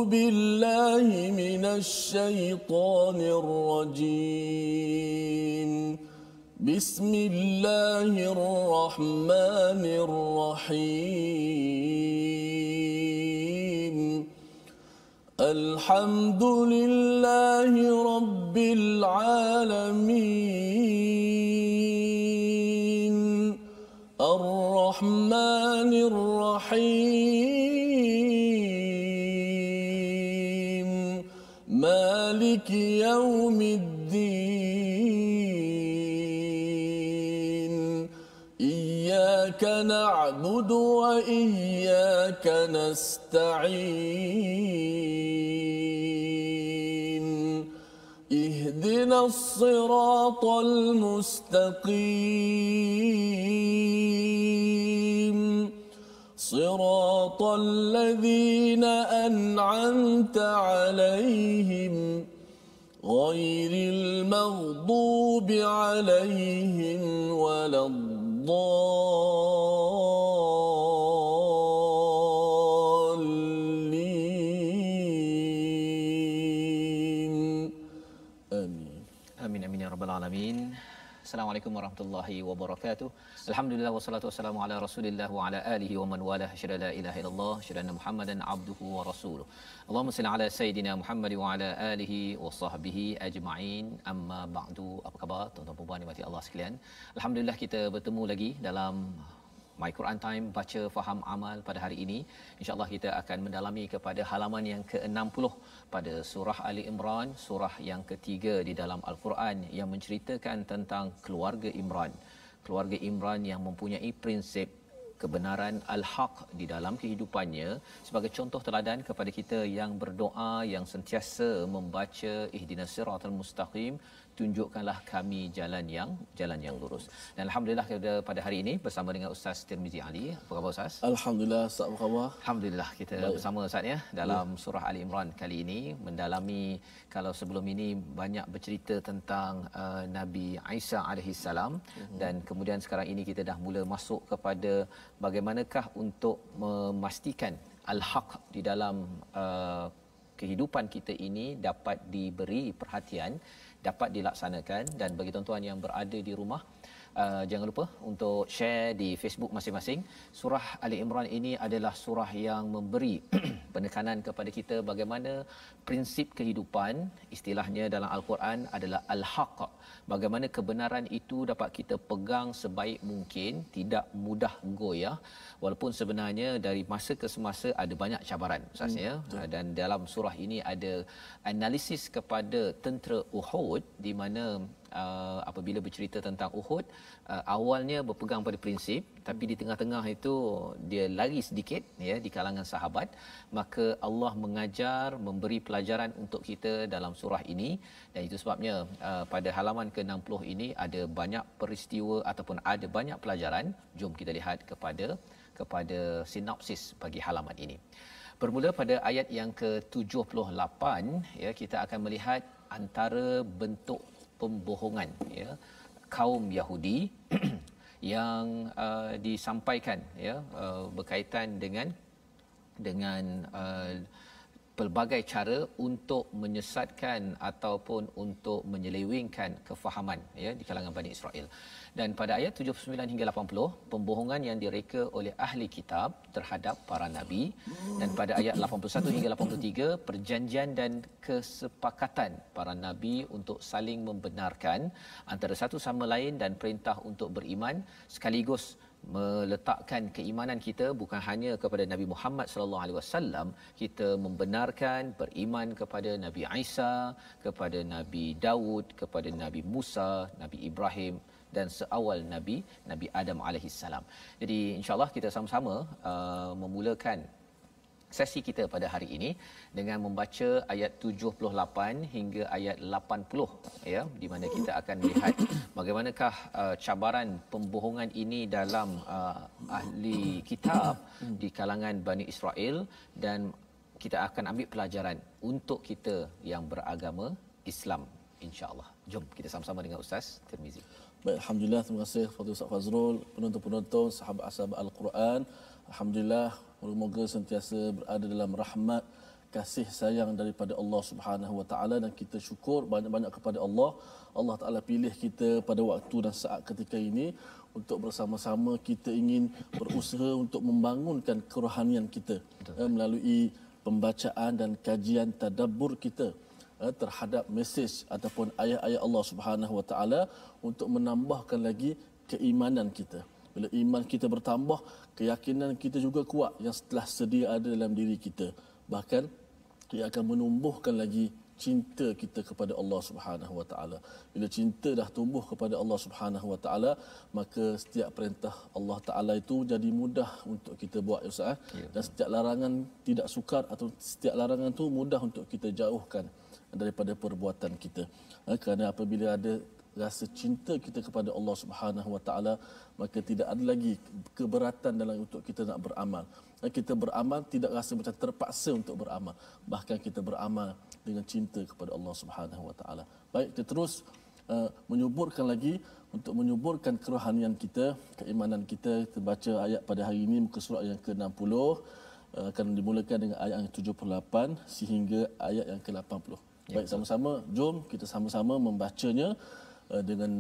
بالله من الشيطان الرجيم. بسم الله الرحمن الرحيم. الحمد لله رب العالمين الرحمن الرحيم مالك يوم الدين إياك نعبد وإياك نستعين اهدنا الصراط المستقيم صراط الذين أنعمت عليهم غير المغضوب عليهم ولا الضالين. آمين. Amin amin ya rabbal alamin. Assalamualaikum warahmatullahi wabarakatuh. Alhamdulillah wassalatu wassalamu ala Rasulillah wa ala alihi wa man walah. Asyhadu la ilaha illallah, asyhadu anna Muhammadan abduhu wa rasuluh. Allahumma salli ala sayidina Muhammad wa ala alihi wa sahbihi ajma'in. Amma ba'du. Apa khabar tuan-tuan dan puan dimati Allah sekalian? Alhamdulillah kita bertemu lagi dalam My Quran Time, baca, faham, amal pada hari ini. InsyaAllah kita akan mendalami kepada halaman yang ke-60 pada surah Ali Imran, surah yang ketiga di dalam Al-Quran yang menceritakan tentang keluarga Imran. Keluarga Imran yang mempunyai prinsip kebenaran al-haq di dalam kehidupannya sebagai contoh teladan kepada kita yang berdoa, yang sentiasa membaca ihdinas siratal mustaqim, tunjukkanlah kami jalan yang lurus. Dan alhamdulillah kita pada hari ini bersama dengan Ustaz Tirmizi Ali. Apa khabar Ustaz? Alhamdulillah, Ustaz, apa khabar? Alhamdulillah kita bersama Ustaz ya dalam surah Ali Imran kali ini mendalami. Kalau sebelum ini banyak bercerita tentang Nabi Isa alaihi salam, dan kemudian sekarang ini kita dah mula masuk kepada bagaimanakah untuk memastikan al-haq di dalam kehidupan kita ini dapat diberi perhatian, dapat dilaksanakan. Dan bagi tuan-tuan yang berada di rumah, jangan lupa untuk share di Facebook masing-masing. Surah Ali Imran ini adalah surah yang memberi penekanan kepada kita bagaimana prinsip kehidupan, istilahnya dalam Al-Quran adalah al-haq. Bagaimana kebenaran itu dapat kita pegang sebaik mungkin, tidak mudah goyah, walaupun sebenarnya dari masa ke semasa ada banyak cabaran Ustaz ya. Dan dalam surah ini ada analisis kepada tentera Uhud, di mana apabila bercerita tentang Uhud, awalnya berpegang pada prinsip, tapi di tengah-tengah itu dia lari sedikit ya di kalangan sahabat. Maka Allah mengajar, memberi pelajaran untuk kita dalam surah ini, dan itu sebabnya pada halaman ke-60 ini ada banyak peristiwa ataupun ada banyak pelajaran. Jom kita lihat kepada sinopsis bagi halaman ini. Bermula pada ayat yang ke-78 ya, kita akan melihat antara bentuk pembohongan ya kaum Yahudi yang disampaikan ya berkaitan dengan pelbagai cara untuk menyesatkan ataupun untuk menyelewengkan kefahaman ya di kalangan Bani Israel. Dan pada ayat 79 hingga 80, pembohongan yang direka oleh ahli kitab terhadap para nabi. Dan pada ayat 81 hingga 83, perjanjian dan kesepakatan para nabi untuk saling membenarkan antara satu sama lain dan perintah untuk beriman, sekaligus meletakkan keimanan kita bukan hanya kepada Nabi Muhammad sallallahu alaihi wasallam, kita membenarkan beriman kepada Nabi Isa, kepada Nabi Daud, kepada Nabi Musa, Nabi Ibrahim dan seawal Nabi Adam alaihi salam. Jadi insya-Allah kita sama-sama memulakan sesi kita pada hari ini dengan membaca ayat 78 hingga ayat 80 ya, di mana kita akan lihat bagaimanakah cabaran pembohongan ini dalam ahli kitab di kalangan Bani Israel, dan kita akan ambil pelajaran untuk kita yang beragama Islam insya-Allah. Jom kita sama-sama dengan Ustaz Tirmizi. Baik, alhamdulillah, terima kasih kepada Ustaz Fazrul, penonton-penonton, sahabat-sahabat Al-Quran. Alhamdulillah, moga-moga sentiasa berada dalam rahmat, kasih sayang daripada Allah Subhanahu Wa Taala, dan kita syukur banyak-banyak kepada Allah. Allah Taala pilih kita pada waktu dan saat ketika ini untuk bersama-sama kita ingin berusaha untuk membangunkan kerohanian kita melalui pembacaan dan kajian tadabbur kita terhadap mesej ataupun ayat-ayat Allah Subhanahu Wa Taala untuk menambahkan lagi keimanan kita. Bila iman kita bertambah, keyakinan kita juga kuat yang telah sedia ada dalam diri kita. Bahkan ia akan menumbuhkan lagi cinta kita kepada Allah Subhanahu Wa Taala. Bila cinta dah tumbuh kepada Allah Subhanahu Wa Taala, maka setiap perintah Allah Taala itu jadi mudah untuk kita buat, ya Ustaz. Dan setiap larangan tidak sukar atau setiap larangan tu mudah untuk kita jauhkan daripada perbuatan kita. Kerana apabila ada rasa cinta kita kepada Allah Subhanahu Wa Taala, maka tidak ada lagi keberatan dalam untuk kita nak beramal. Kita beramal tidak rasa macam terpaksa untuk beramal, bahkan kita beramal dengan cinta kepada Allah Subhanahu Wa Taala. Baik, kita terus menyuburkan lagi untuk menyuburkan kerohanian kita, keimanan kita. Kita baca ayat pada hari ini, muka surat yang ke-60, akan dimulakan dengan ayat yang 78 sehingga ayat yang ke-80. Baik, sama-sama jom kita sama-sama membacanya dengan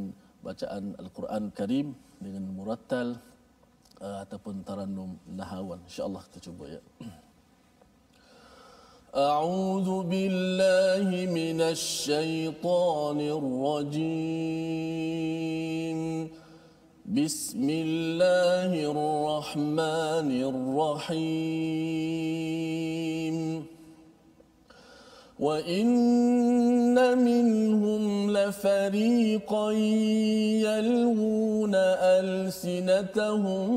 bacaan Al-Quran Karim dengan murattal ataupun tarannum nahawan. Insya-Allah kita cuba, ya. A'udzu billahi minasy syaithanir rajim. Bismillahirrahmanirrahim. وَإِنَّ مِنْهُمْ لَفَرِيقًا يَلْوُونَ أَلْسِنَتَهُم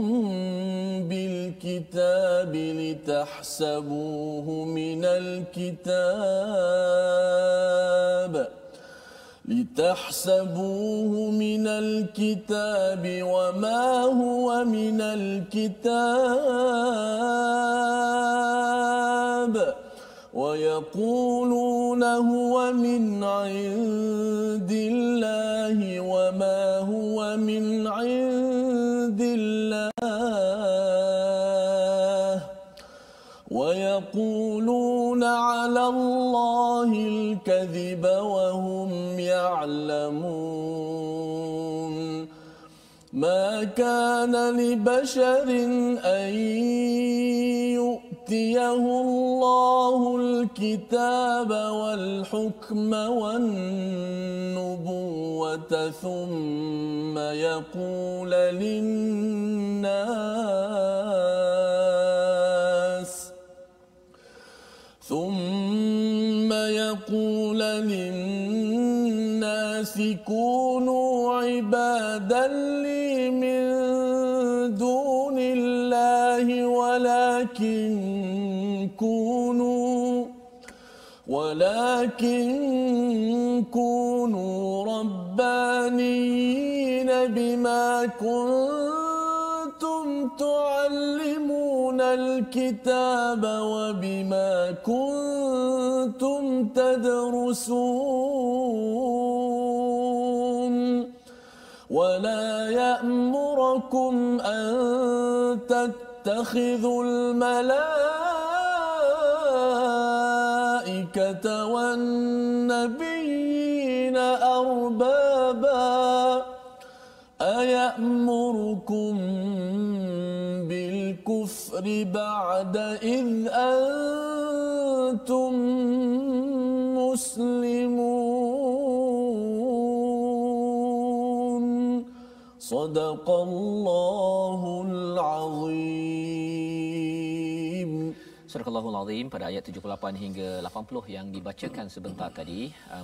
بِالْكِتَابِ لِتَحْسَبُوهُ مِنَ الْكِتَابِ وَمَا هُوَ مِنَ الْكِتَابِ وَيَقُولُونَ هُوَ مِنْ عِنْدِ اللَّهِ وَمَا هُوَ مِنْ عِنْدِ اللَّهِ وَيَقُولُونَ عَلَى اللَّهِ الْكَذِبَ وَهُمْ يَعْلَمُونَ مَا كَانَ لِبَشَرٍ أَنْ يُؤْتِيَهُ اللَّهُ الْكِتَابَ وَالْحُكْمَ وَالنُّبُوَّةَ ثُمَّ يقول للناس كونوا عبادا لي من دون الله ولكن كونوا ربانيين بما كنتم تعلمون الكتاب وبما كنتم تدرسون ولا يأمركم أن تتخذوا الملائكة والنبيين أربابا أيأمركم بالكفر بعد إذ أنتم مسلمون صدق الله العظيم. Surah Al-Azim pada ayat 78 hingga 80 yang dibacakan sebentar tadi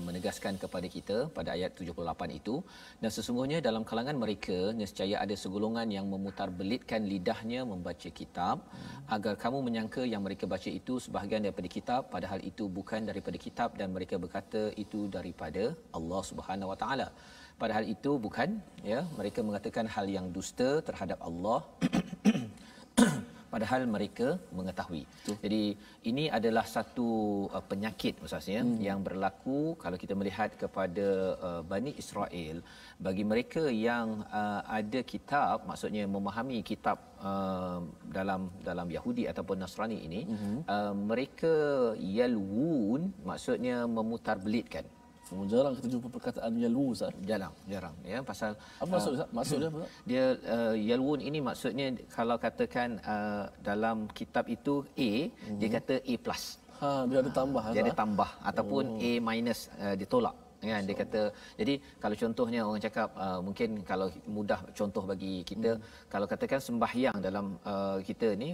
menegaskan kepada kita pada ayat 78 itu, dan sesungguhnya dalam kalangan mereka nescaya ada segolongan yang memutarbelitkan lidahnya membaca kitab agar kamu menyangka yang mereka baca itu sebahagian daripada kitab, padahal itu bukan daripada kitab, dan mereka berkata itu daripada Allah Subhanahu Wa Taala, padahal itu bukan, ya, mereka mengatakan hal yang dusta terhadap Allah padahal mereka mengetahui. Betul. Jadi ini adalah satu penyakit Ustaz ya, yang berlaku kalau kita melihat kepada Bani Israel. Bagi mereka yang ada kitab, maksudnya memahami kitab dalam Yahudi ataupun Nasrani ini, mereka yalwun, maksudnya memutarbelitkan. Jarang kita jumpa perkataan yalwu, Ustaz. Jarang ya, pasal apa maksud Ustaz? Maksudnya apa? Dia yalwun ini maksudnya kalau katakan dalam kitab itu A, dia kata A+. Dia ada tambah. Dia ada tambah ataupun A minus, ditolak kan, dia kata. Jadi kalau contohnya orang cakap, mungkin kalau mudah contoh bagi kita, kalau katakan sembahyang dalam kita ni,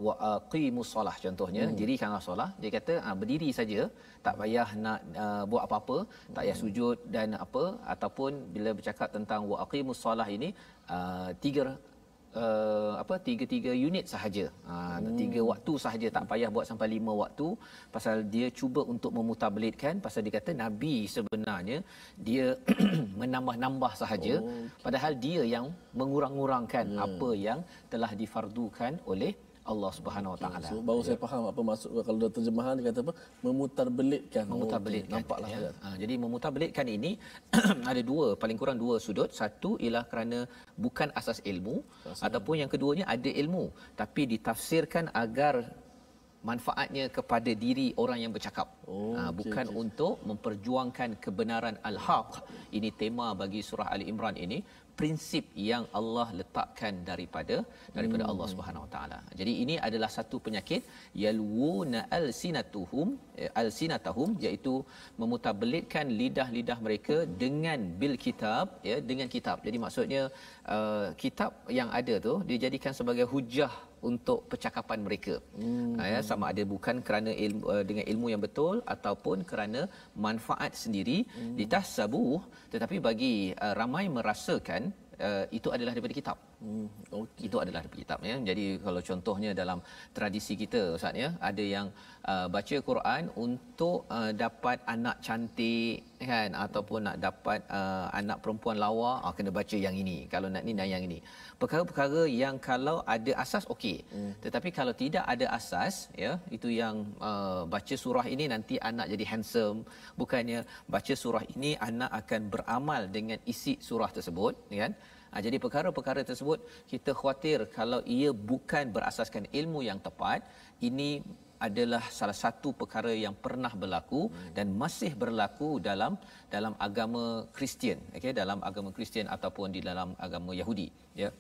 wa aqimus solah contohnya, dirikanlah solah, dia kata berdiri saja, tak payah nak buat apa-apa, tak payah sujud dan apa, ataupun bila bercakap tentang wa aqimus solah ini, tiga unit sahaja, 3 waktu sahaja, tak payah buat sampai 5 waktu, pasal dia cuba untuk memutarbelitkan, pasal dia kata Nabi sebenarnya dia menambah-nambah sahaja, padahal dia yang mengurang-urangkan apa yang telah difardukan oleh Allah Subhanahu Wa Taala. So, baru saya faham apa maksud kalau dalam terjemahan dia kata apa? Memutarbelitkan. Nampaklah ya. Jadi memutarbelitkan ini ada paling kurang dua sudut. Satu ialah kerana bukan asas ilmu, ataupun yang keduanya ada ilmu tapi ditafsirkan agar manfaatnya kepada diri orang yang bercakap. Bukan untuk memperjuangkan kebenaran al-haq. Ini tema bagi surah Ali Imran ini, prinsip yang Allah letakkan daripada Allah Subhanahu Wa Taala. Jadi ini adalah satu penyakit, yalwuna alsinatahum, iaitu memutarbelitkan lidah-lidah mereka dengan bil kitab, ya, dengan kitab. Jadi maksudnya kitab yang ada tu dijadikan sebagai hujah untuk percakapan mereka. Ya, sama ada bukan kerana ilmu, dengan ilmu yang betul, ataupun kerana manfaat sendiri, ditahsabuh, tetapi bagi ramai merasakan itu adalah daripada kitab. Itu adalah daripada kitab ya. Jadi kalau contohnya dalam tradisi kita Ustaz ya, ada yang baca Quran untuk dapat anak cantik kan, ataupun nak dapat anak perempuan lawa, kena baca yang ini, kalau nak ni yang ini. Perkara-perkara yang kalau ada asas okey, tetapi kalau tidak ada asas ya, itu yang baca surah ini nanti anak jadi handsome, bukannya baca surah ini anak akan beramal dengan isi surah tersebut kan. Jadi perkara-perkara tersebut kita khawatir kalau ia bukan berasaskan ilmu yang tepat, ini adalah salah satu perkara yang pernah berlaku dan masih berlaku dalam agama Kristian, okey, dalam agama Kristian ataupun di dalam agama Yahudi ya.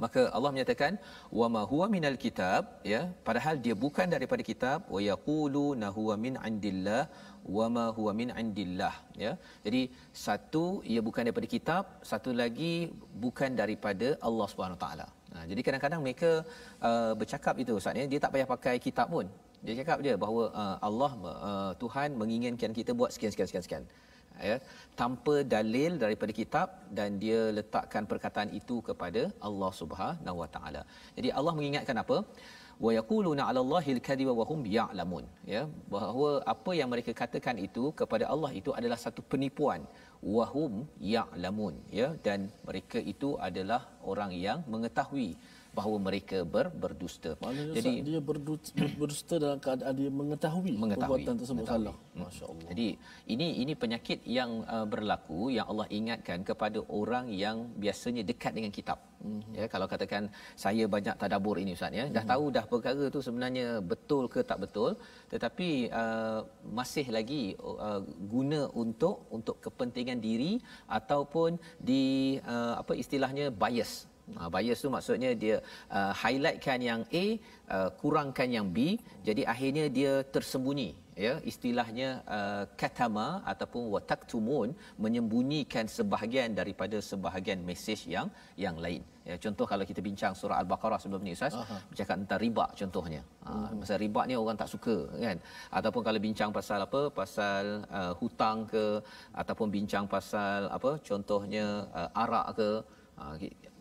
Maka Allah menyatakan wama huwa minal kitab ya, padahal dia bukan daripada kitab, wa yaquluna huwa min indillah wama huwa min indillah ya. Jadi satu ia bukan daripada kitab, satu lagi bukan daripada Allah Subhanahu taala. Jadi kadang-kadang mereka bercakap itu Ustaz ya, dia tak payah pakai kitab pun. Dia cakap dia bahawa Allah Tuhan menginginkan kita buat sekian ya, tanpa dalil daripada kitab, dan dia letakkan perkataan itu kepada Allah Subhanahu Wa Taala. Jadi Allah mengingatkan apa? Wa yaquluna 'ala Allahil kadhiba wa hum ya'lamun ya, bahawa apa yang mereka katakan itu kepada Allah itu adalah satu penipuan, wa hum ya'lamun ya, dan mereka itu adalah orang yang mengetahui bahawa mereka berdusta. Maknanya jadi dia berdusta dalam keadaan dia mengetahui perbuatan tersebut salah. Masya-Allah. Jadi ini penyakit yang berlaku, yang Allah ingatkan kepada orang yang biasanya dekat dengan kitab. Ya, kalau katakan saya banyak tadabbur ini Ustaz ya, dah tahu dah perkara tu sebenarnya betul ke tak betul, tetapi masih lagi guna untuk kepentingan diri, ataupun di apa istilahnya bias. Bias tu maksudnya dia highlightkan yang A, kurangkan yang B, jadi akhirnya dia tersembunyi ya, istilahnya katama ataupun wataktumun, menyembunyikan sebahagian daripada sebahagian mesej yang lain ya. Contoh kalau kita bincang surah Al-Baqarah sebelum ni Ustaz, bercakap tentang riba contohnya. Pasal riba ni orang tak suka kan, ataupun kalau bincang pasal apa, pasal hutang ke, ataupun bincang pasal apa contohnya arak ke,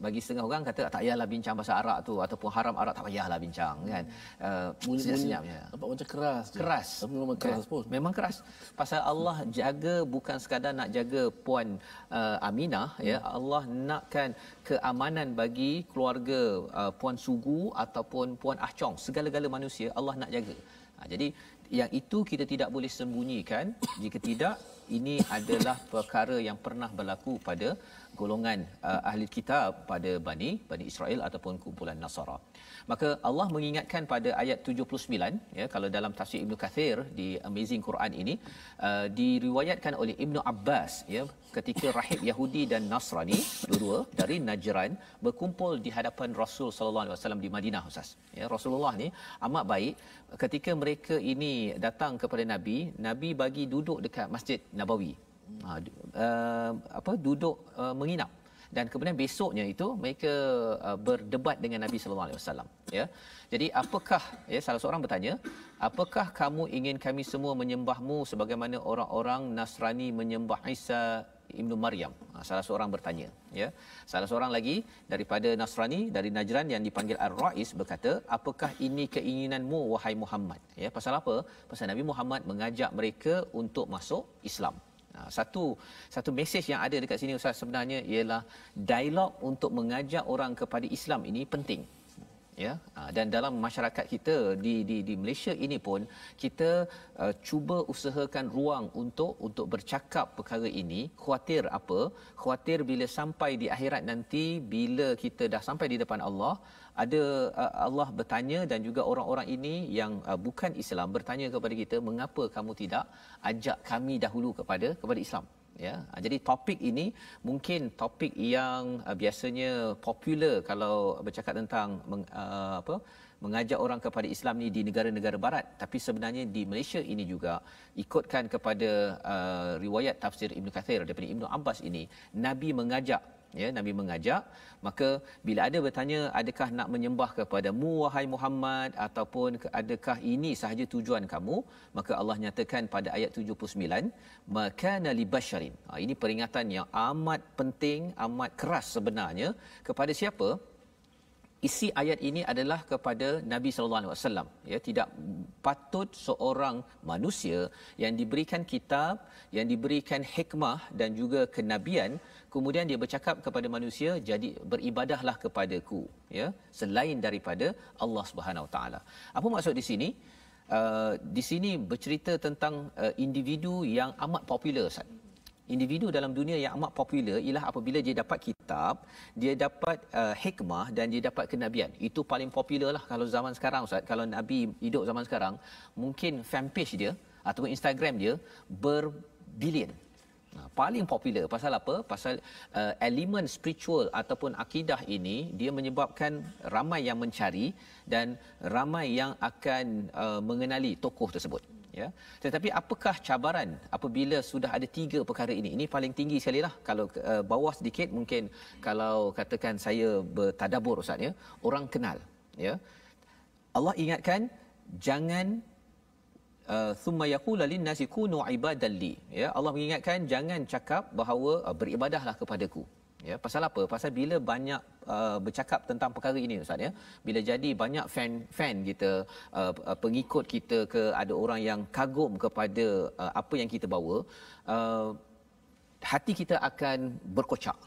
Bagi setengah orang kata tak payahlah bincang bahasa Arab tu ataupun haram Arab tak payahlah bincang kan. Senyap je. Nampak macam keras je. Keras. Tapi memang keras pun. Memang keras. Pasal Allah jaga bukan sekadar nak jaga puan Aminah ya. Allah nakkan keamanan bagi keluarga puan Sugu ataupun puan Ah Chong, segala-gala manusia Allah nak jaga. Jadi yang itu kita tidak boleh sembunyikan. Jika tidak, ini adalah perkara yang pernah berlaku pada golongan ahli kitab, pada Bani Israel ataupun kumpulan Nasara. Maka Allah mengingatkan pada ayat 79 ya, kalau dalam tafsir Ibnu Kathir di Amazing Quran ini diriwayatkan oleh Ibnu Abbas ya, ketika rahib Yahudi dan Nasrani dua-dua dari Najran berkumpul di hadapan Rasul sallallahu alaihi wasallam di Madinah, Ustaz. Ya, Rasulullah ni amat baik. Ketika mereka ini datang kepada Nabi bagi duduk dekat Masjid Nabawi. Duduk menginap. Dan kemudian besoknya itu mereka berdebat dengan Nabi sallallahu alaihi wasallam ya. Jadi apakah ya, salah seorang bertanya, apakah kamu ingin kami semua menyembahmu sebagaimana orang-orang Nasrani menyembah Isa Ibnu Maryam? Salah seorang bertanya ya. Salah seorang lagi daripada Nasrani dari Najran yang dipanggil Ar-Rais berkata, apakah ini keinginanmu wahai Muhammad? Ya, pasal apa? Pasal Nabi Muhammad mengajak mereka untuk masuk Islam. Satu mesej yang ada dekat sini Ustaz sebenarnya ialah dialog untuk mengajak orang kepada Islam ini penting. Ya, dan dalam masyarakat kita di Malaysia ini pun kita cuba usahakan ruang untuk bercakap perkara ini. Khuatir apa? Khuatir bila sampai di akhirat nanti, bila kita dah sampai di depan Allah, ada Allah bertanya dan juga orang-orang ini yang bukan Islam bertanya kepada kita, mengapa kamu tidak ajak kami dahulu kepada Islam? Ya, jadi topik ini mungkin topik yang biasanya popular kalau bercakap tentang mengajak orang kepada Islam ni di negara-negara barat, tapi sebenarnya di Malaysia ini juga ikutkan kepada riwayat tafsir Ibnu Kathir daripada Ibnu Abbas ini, Nabi mengajak ya, Nabi mengajak. Maka bila ada bertanya, adakah nak menyembah kepadamu wahai Muhammad ataupun adakah ini sahaja tujuan kamu, maka Allah nyatakan pada ayat 79, makana libasharin. Ini peringatan yang amat penting, amat keras sebenarnya kepada siapa? Isi ayat ini adalah kepada Nabi sallallahu alaihi wasallam ya. Tidak patut seorang manusia yang diberikan kitab, yang diberikan hikmah dan juga kenabian, kemudian dia bercakap kepada manusia, jadi beribadahlah kepadaku ya, selain daripada Allah Subhanahu Wa Taala. Apa maksud di sini? Di sini bercerita tentang individu yang amat popular, Ustaz. Individu dalam dunia yang amat popular ialah apabila dia dapat kitab, dia dapat hikmah dan dia dapat kenabian. Itu paling popular lah kalau zaman sekarang, Ustaz. Kalau Nabi hidup zaman sekarang, mungkin fanpage dia ataupun Instagram dia berbilion. Paling popular. Pasal apa? Pasal elemen spiritual ataupun akidah ini dia menyebabkan ramai yang mencari dan ramai yang akan mengenali tokoh tersebut. Ya. Tetapi apakah cabaran apabila sudah ada tiga perkara ini? Ini paling tinggi sekali lah. Kalau bawah sedikit mungkin kalau katakan saya bertadabbur, Ustaz ya, orang kenal ya. Allah ingatkan jangan thumma yaqulu lin-nasi kunu ibadan li. Ya, Allah mengingatkan jangan cakap bahawa beribadahlah kepadaku. Ya, pasal apa? Pasal bila banyak bercakap tentang perkara ini, Ustaz ya, bila jadi banyak fan kita, pengikut kita, ada orang yang kagum kepada apa yang kita bawa, hati kita akan berkocak.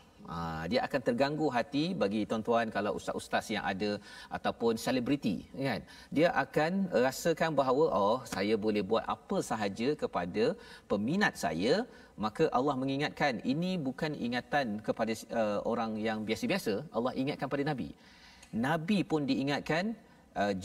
Dia akan terganggu hati. Bagi tuan-tuan kalau ustaz-ustaz yang ada ataupun selebriti kan, dia akan rasakan bahawa saya boleh buat apa sahaja kepada peminat saya. Maka Allah mengingatkan, ini bukan ingatan kepada orang yang biasa-biasa. Allah ingatkan pada Nabi. Nabi pun diingatkan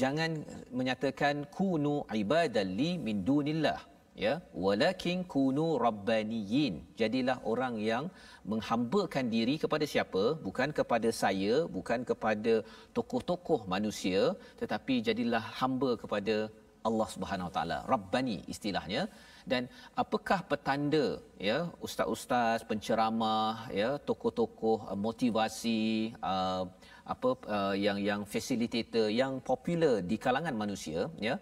jangan menyatakan kunu ibadalli min dunillah ya, walakin kunu rabbaniyin. Jadilah orang yang menghambakan diri kepada siapa? Bukan kepada saya, bukan kepada tokoh-tokoh manusia, tetapi jadilah hamba kepada Allah Subhanahu Wa Taala. Rabbani istilahnya. Dan apakah petanda ya, ustaz-ustaz, penceramah ya, tokoh-tokoh motivasi, yang facilitator yang popular di kalangan manusia ya,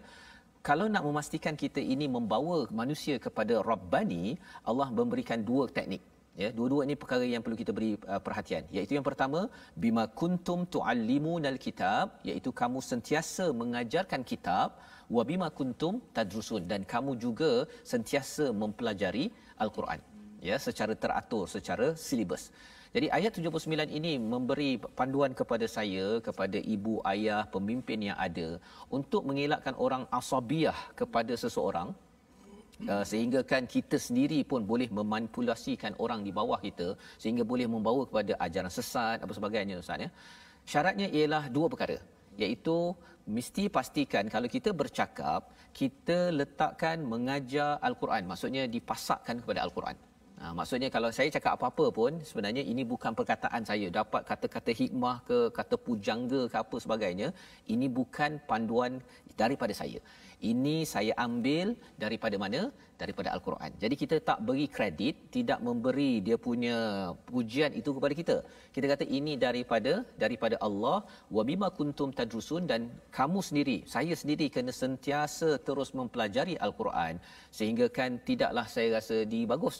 kalau nak memastikan kita ini membawa manusia kepada Rabbani, Allah memberikan dua teknik. Ya, dua-dua ini perkara yang perlu kita beri perhatian. Iaitu yang pertama, bima kuntum tuallimunal kitab, iaitu kamu sentiasa mengajarkan kitab, wa bima kuntum tadrusun, dan kamu juga sentiasa mempelajari al-Quran. Ya, secara teratur, secara silibus. Jadi ayat 79 ini memberi panduan kepada saya, kepada ibu, ayah, pemimpin yang ada untuk mengelakkan orang asabiah kepada seseorang, sehingga kan kita sendiri pun boleh memanipulasikan orang di bawah kita sehingga boleh membawa kepada ajaran sesat apa sebagainya, Ustaz ya. Syaratnya ialah dua perkara, iaitu mesti pastikan kalau kita bercakap, kita letakkan mengajar al-Quran, maksudnya dipasakkan kepada al-Quran. Maksudnya kalau saya cakap apa-apa pun sebenarnya ini bukan perkataan saya, dapat kata-kata hikmah ke kata pujangga ke apa sebagainya, ini bukan panduan daripada saya. Ini saya ambil daripada mana? Daripada al-Quran. Jadi kita tak beri kredit, tidak memberi dia punya pujian itu kepada kita. Kita kata ini daripada Allah, wa bima kuntum tadrusun, dan kamu sendiri, saya sendiri kena sentiasa terus mempelajari al-Quran, sehingga kan tidaklah saya rasa dibagus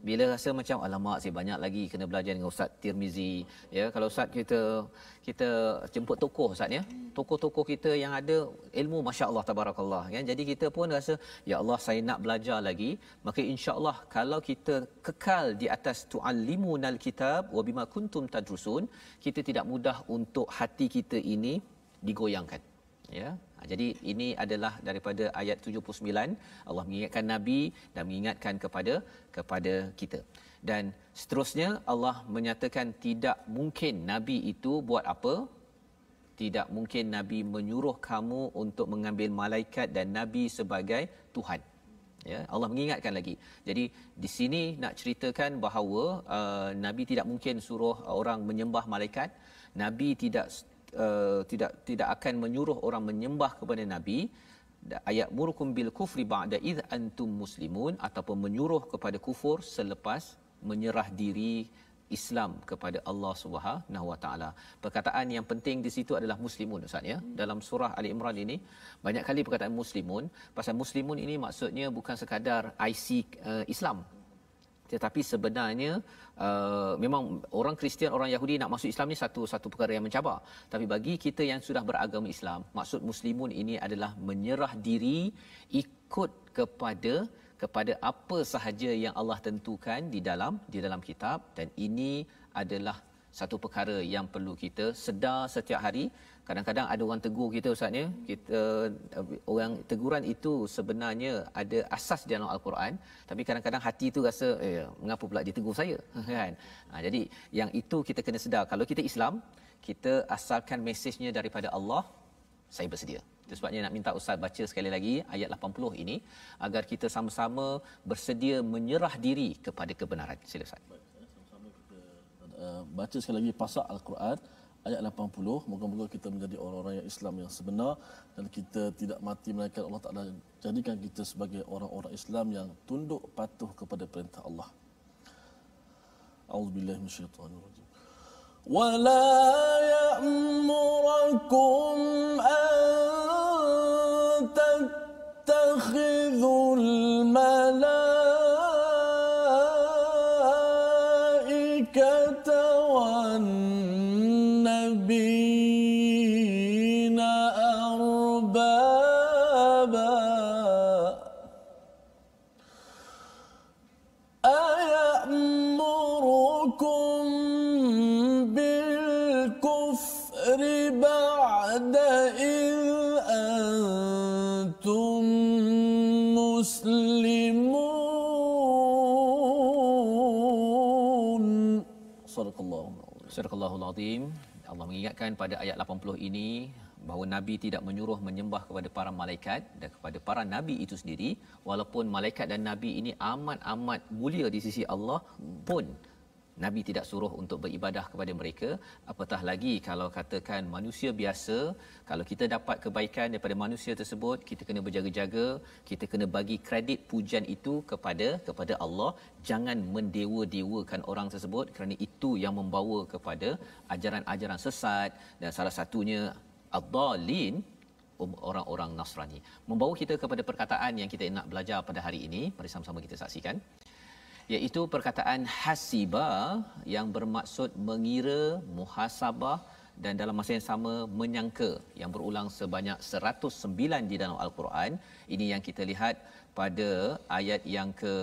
bila rasa macam alamak saya banyak lagi kena belajar dengan Ustaz Tirmizi. Ya, kalau Ustaz kita jemput tokoh, Ustaz ya, tokoh-tokoh kita yang ada ilmu masya-Allah tabarakallah kan. Jadi kita pun rasa ya Allah saya nak belajar lagi, maka insya-Allah kalau kita kekal di atas tuallimunal kitab wa bima kuntum tadrusun, kita tidak mudah untuk hati kita ini digoyangkan. Ya. Jadi ini adalah daripada ayat 79, Allah mengingatkan Nabi dan mengingatkan kepada kita. Dan seterusnya Allah menyatakan tidak mungkin Nabi itu buat apa? Tidak mungkin Nabi menyuruh kamu untuk mengambil malaikat dan Nabi sebagai Tuhan. Ya, Allah mengingatkan lagi. Jadi di sini nak ceritakan bahawa Nabi tidak mungkin suruh orang menyembah malaikat. Nabi tidak akan menyuruh orang menyembah kepada Nabi. Ayat murukum bil kufri ba'da id antum muslimun, ataupun menyuruh kepada kufur selepas menyerah diri Islam kepada Allah Subhanahu Wa Taala. Perkataan yang penting di situ adalah muslimun, Ustaz ya. Dalam surah Ali Imran ini banyak kali perkataan muslimun. Pasal muslimun ini maksudnya bukan sekadar IC Islam. Tetapi sebenarnya memang orang Kristian, orang Yahudi nak masuk Islam ni satu perkara yang mencabar. Tapi bagi kita yang sudah beragama Islam, maksud muslimun ini adalah menyerah diri, ikut kepada apa sahaja yang Allah tentukan di dalam kitab, dan ini adalah satu perkara yang perlu kita sedar setiap hari. Kadang-kadang ada orang tegur kita, Ustaz ya, kita orang teguran itu sebenarnya ada asas di dalam al-Quran, tapi kadang-kadang hati tu rasa mengapa pula dia tegur saya kan. Jadi yang itu kita kena sedar, kalau kita Islam, kita asalkan mesejnya daripada Allah, saya bersedia. Itu sebabnya nak minta Ustaz baca sekali lagi ayat 80 ini agar kita sama-sama bersedia menyerah diri kepada kebenaran. Sila Ustaz. Sama-sama kita baca sekali lagi pasak al-Quran ayat 80. Moga-moga kita menjadi orang-orang yang Islam yang sebenar dan kita tidak mati melainkan Allah Taala jadikan kita sebagai orang-orang Islam yang tunduk patuh kepada perintah Allah. A'udzubillahi minasyaitanir rajim. ولا يأمركم أن تتخذوا الملائكة والنبيين أربابا أيأمركم بعد إذ أنتم مسلمون. Sadaqallahul Azim. Allah mengingatkan pada ayat 80 ini bahawa Nabi tidak menyuruh menyembah kepada para malaikat dan kepada para nabi itu sendiri, walaupun malaikat dan nabi ini amat mulia di sisi Allah pun Nabi tidak suruh untuk beribadah kepada mereka. Apatah lagi kalau katakan manusia biasa, kalau kita dapat kebaikan daripada manusia tersebut, kita kena berjaga-jaga, kita kena bagi kredit pujian itu kepada Allah. Jangan mendewa-dewakan orang tersebut, kerana itu yang membawa kepada ajaran-ajaran sesat, dan salah satunya ad-dallin, orang-orang Nasrani. Membawa kita kepada perkataan yang kita nak belajar pada hari ini. Mari sama-sama kita saksikan. iaitu perkataan hasiba yang bermaksud mengira, muhasabah dan dalam masa yang sama menyangka, yang berulang sebanyak 109 di dalam al-Quran. Ini yang kita lihat pada ayat yang ke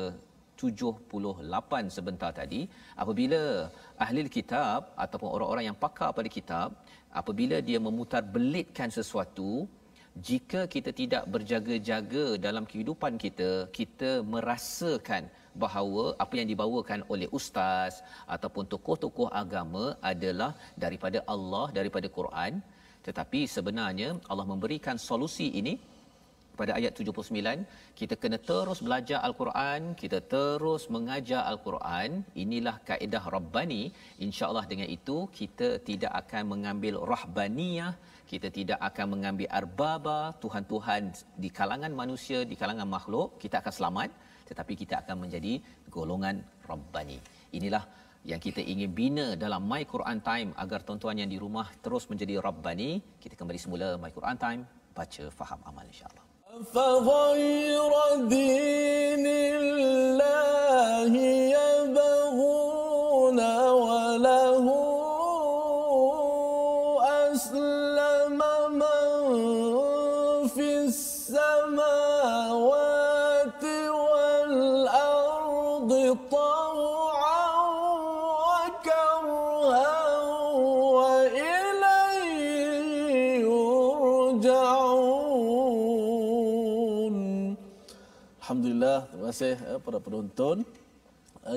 78 sebentar tadi. Apabila ahli kitab ataupun orang-orang yang pakar pada kitab, apabila dia memutar belitkan sesuatu, jika kita tidak berjaga-jaga dalam kehidupan kita, kita merasakan bahawa apa yang dibawakan oleh ustaz ataupun tokoh-tokoh agama adalah daripada Allah, daripada Quran. Tetapi sebenarnya Allah memberikan solusi ini pada ayat 79. Kita kena terus belajar Al-Quran, kita terus mengajar Al-Quran. Inilah kaedah Rabbani. InsyaAllah dengan itu kita tidak akan mengambil rahbaniyah, kita tidak akan mengambil arbaba, Tuhan-Tuhan di kalangan manusia, di kalangan makhluk. Kita akan selamat, tetapi kita akan menjadi golongan Rabbani. Inilah yang kita ingin bina dalam My Quran Time agar tuan-tuan yang di rumah terus menjadi Rabbani. Kita kembali semula My Quran Time, baca, faham, amal, insya-Allah. فغير دين الله يبغون وله أسلم من في السماوات والأرض طوعا وكرها وإليه يرجعون. Alhamdulillah, terima kasih para penonton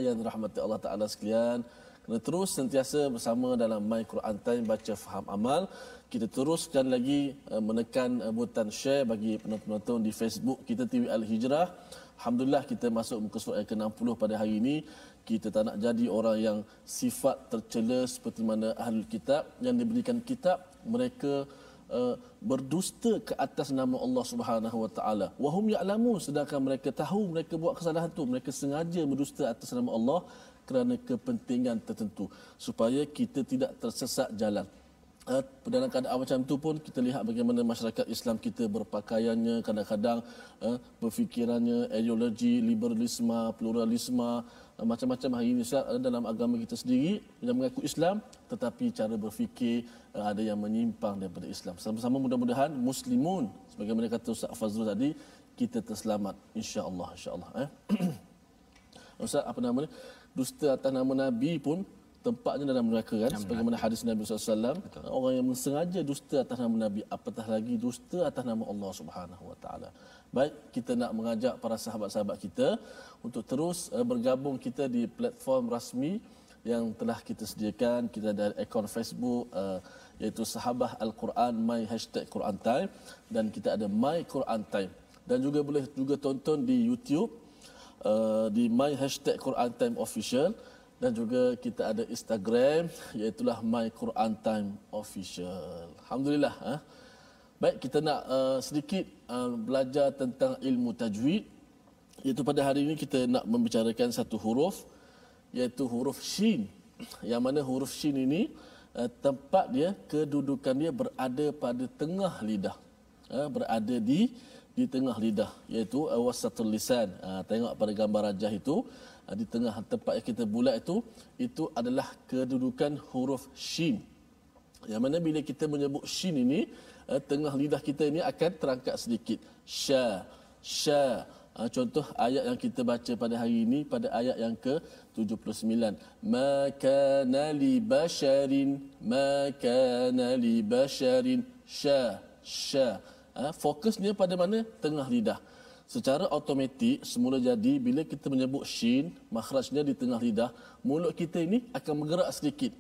yang dirahmati Allah Ta'ala sekalian. Kena terus sentiasa bersama dalam My Quran Time, baca, faham, amal. Kita teruskan lagi menekan butang share bagi penonton-penonton di Facebook kita TV Al-Hijrah. Alhamdulillah, kita masuk muka surat yang ke-60 pada hari ini. Kita tak nak jadi orang yang sifat tercela seperti mana ahli kitab yang diberikan kitab, mereka berdusta ke atas nama Allah Subhanahu Wa Taala. Wahum ya'lamun, sedangkan mereka tahu mereka buat kesalahan tu, mereka sengaja berdusta atas nama Allah kerana kepentingan tertentu supaya kita tidak tersesat jalan. Dalam keadaan macam tu pun kita lihat bagaimana masyarakat Islam kita berpakaiannya, kadang-kadang berfikirannya, ideologi liberalisme, pluralisme, macam-macam hari ini dalam agama kita sendiri yang mengaku Islam tetapi cara berfikir ada yang menyimpang daripada Islam. Sama-sama mudah-mudahan muslimun sebagaimana kata Ustaz Fazrul tadi, kita terselamat insya-Allah, insya-Allah. Ustaz, apa nama ni? Dusta atas nama Nabi pun tempatnya dalam neraka kan, sebagaimana hadis Nabi SAW. Orang yang sengaja dusta atas nama Nabi, apatah lagi dusta atas nama Allah Subhanahu Wa Taala. Baik, kita nak mengajak para sahabat-sahabat kita untuk terus bergabung kita di platform rasmi yang telah kita sediakan. Kita ada akaun Facebook iaitu Sahabah Al-Quran My #Quran Time, dan kita ada My Quran Time, dan juga boleh juga tonton di YouTube di My #Quran Time Official, dan juga kita ada Instagram iaitu My Quran Time Official. Alhamdulillah. Baik, kita nak sedikit belajar tentang ilmu tajwid. Iaitu pada hari ini kita nak membicarakan satu huruf iaitu huruf Shin. Yang mana huruf Shin ini tempat dia, kedudukan dia berada pada tengah lidah. Berada di tengah lidah iaitu wasatul lisan. Tengok pada gambar rajah itu, di tengah tempat yang kita bulat itu adalah kedudukan huruf Shin. Yang mana bila kita menyebut Shin ini, tengah lidah kita ini akan terangkat sedikit. Sya, sya. Contoh ayat yang kita baca pada hari ini, pada ayat yang ke-79. Ma kana li basharin, ma kana li basharin. Sya, sya. Fokusnya pada mana? Tengah lidah. Secara automatik semula jadi bila kita menyebut shin, makhrajnya di tengah lidah, mulut kita ini akan bergerak sedikit.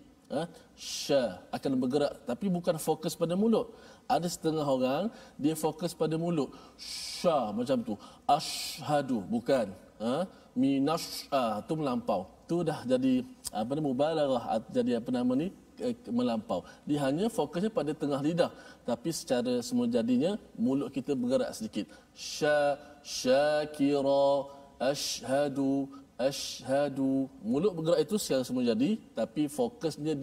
Sya akan bergerak, tapi bukan fokus pada mulut. Ada setengah orang dia fokus pada mulut. Sya macam tu. Ashhadu, bukan. Minasya tu melampau. Tu dah jadi mubalaghah, jadi melampau. Dia hanya fokusnya pada tengah lidah, tapi secara semula jadinya mulut kita bergerak sedikit. Syakira, ashhadu, ashhadu. Mulut bergerak itu secara semula jadi, tapi fokusnya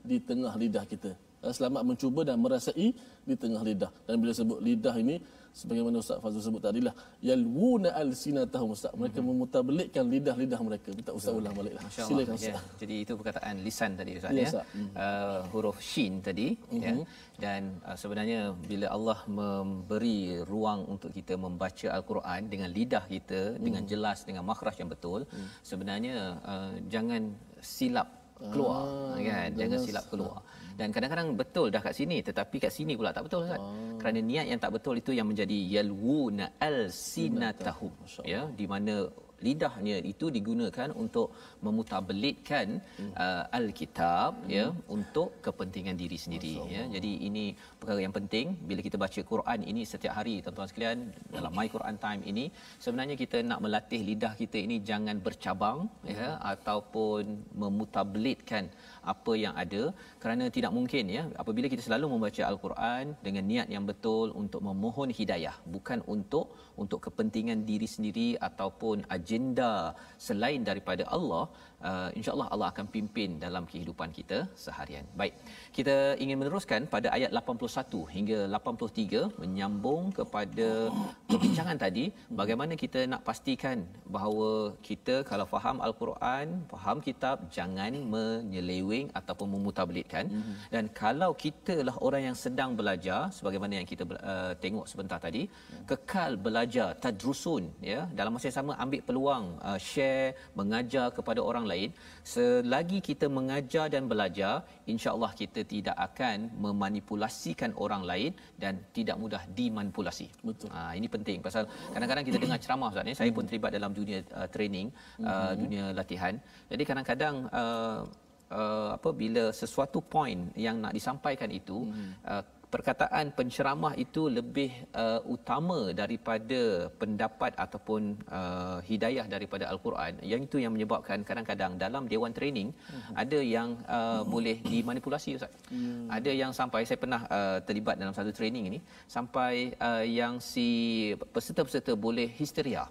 di tengah lidah kita. Selamat mencuba dan merasai di tengah lidah. Dan bila sebut lidah ini, sebagaimana Ustaz Fazul sebut tadilah, yalwuna alsinatahum, Ustaz, mereka memutarbelikkan lidah-lidah mereka. Minta Ustaz ulang baliklah. Silakan Ustaz. Ya. Jadi itu perkataan lisan tadi Ustaz, Ya, ya. Ustaz. Huruf shin tadi, ya. Dan sebenarnya bila Allah memberi ruang untuk kita membaca al-Quran dengan lidah kita, dengan jelas, dengan makhraj yang betul, sebenarnya jangan silap keluar, kan, jangan silap keluar. Dan kadang-kadang betul dah kat sini, tetapi kat sini pula tak betul, Ustaz. Kerana niat yang tak betul itu yang menjadi yalwuna alsinatahum, ya, di mana lidahnya itu digunakan untuk memutabelitkan al-kitab, ya, untuk kepentingan diri sendiri, ya. Jadi ini perkara yang penting bila kita baca Quran ini setiap hari, tuan-tuan sekalian, dalam My Quran Time ini sebenarnya kita nak melatih lidah kita ini jangan bercabang, ya, ataupun memutabelitkan apa yang ada, kerana tidak mungkin, ya, apabila kita selalu membaca al-Quran dengan niat yang betul untuk memohon hidayah, bukan untuk kepentingan diri sendiri ataupun agenda selain daripada Allah, insya-Allah Allah akan pimpin dalam kehidupan kita seharian. Baik, kita ingin meneruskan pada ayat 81 hingga 83, menyambung kepada perbincangan tadi, bagaimana kita nak pastikan bahawa kita kalau faham al-Quran, faham kitab, jangan menyeleweng ataupun memutabelitkan. Dan kalau kita lah orang yang sedang belajar, sebagaimana yang kita tengok sebentar tadi, kekal belajar, tadrusun, ya, dalam masa yang sama ambil peluang share, mengajar kepada orang lain. Selagi kita mengajar dan belajar, insya-Allah kita tidak akan memanipulasikan orang lain dan tidak mudah dimanipulasi. Betul. Ini penting, pasal kadang-kadang kita dengar ceramah, Ustaz, ni saya pun terlibat dalam dunia training, dunia latihan. Jadi kadang-kadang bila sesuatu point yang nak disampaikan itu, perkataan penceramah itu lebih utama daripada pendapat ataupun hidayah daripada al-Quran. Yang itu yang menyebabkan kadang-kadang dalam dewan training ada yang boleh dimanipulasi, Ustaz. Ada yang sampai saya pernah terlibat dalam satu training ini, sampai yang si peserta-peserta boleh histeria.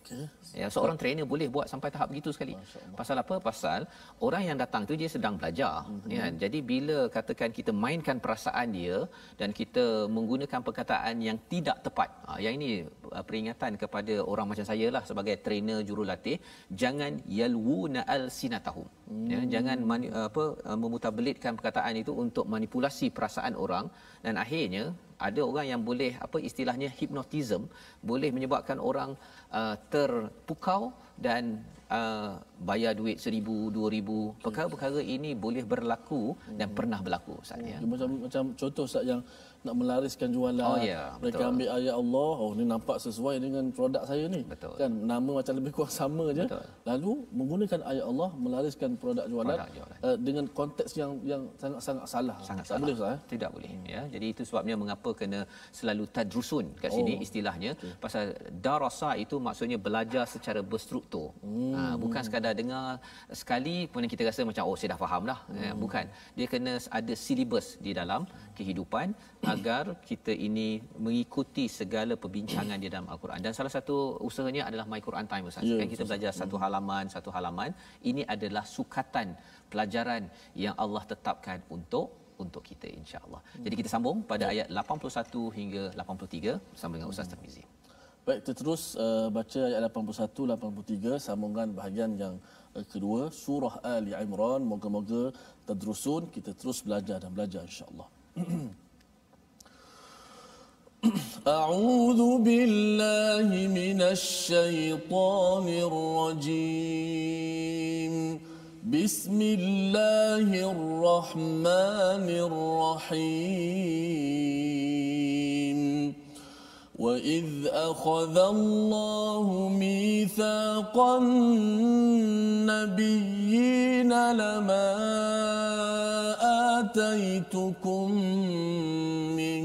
Okay. Ya, seorang trainer boleh buat sampai tahap begitu sekali. Pasal apa? Pasal orang yang datang tu dia sedang belajar, ya. Jadi bila katakan kita mainkan perasaan dia dan kita menggunakan perkataan yang tidak tepat, yang ini peringatan kepada orang macam saya lah sebagai trainer jurulatih, jangan yalwuna alsinatahum, ya, jangan memutabelitkan perkataan itu untuk manipulasi perasaan orang, dan akhirnya ada orang yang boleh istilahnya hypnotism, boleh menyebabkan orang terpukau dan bayar duit 1,000, 2,000. Perkara-perkara ini boleh berlaku dan pernah berlaku, Ustaz, ya. Macam contoh, Ustaz, yang nak melariskan jualan, mereka betul. Ambil ayat Allah, ni nampak sesuai dengan produk saya ni, betul. Kan nama macam lebih kurang sama je, betul. Lalu menggunakan ayat Allah melariskan produk jualan, dengan konteks yang sangat salah. Sangat tak salah. boleh, Ustaz, tidak boleh, ya. Jadi itu sebabnya mengapa kena selalu tadrusun kat sini istilahnya, pasal darasa itu maksudnya belajar secara berstruktur. Bukan sekadar dengar sekali kemudian kita rasa macam saya dah faham dah. Bukan, dia kena ada silibus di dalam kehidupan agar kita ini mengikuti segala perbincangan di dalam al-Quran. Dan salah satu usahanya adalah My Quran Time, Ustaz. Kan kita belajar satu halaman. Ini adalah sukatan pelajaran yang Allah tetapkan untuk kita, insya-Allah. Jadi kita sambung pada ayat 81 hingga 83 bersama dengan Ustaz Tarmizi. Baik, kita terus baca ayat 81 83, sambungan bahagian yang kedua surah Ali Imran. Moga-moga tadrusun, kita terus belajar dan belajar, insya-Allah. A'udzu billahi minasy syaithanir rajim. Bismillahirrahmanirrahim. وَإِذْ أَخَذَ اللَّهُ مِيثَاقَ النَّبِيِّينَ لَمَا آتَيْتُكُم مِّن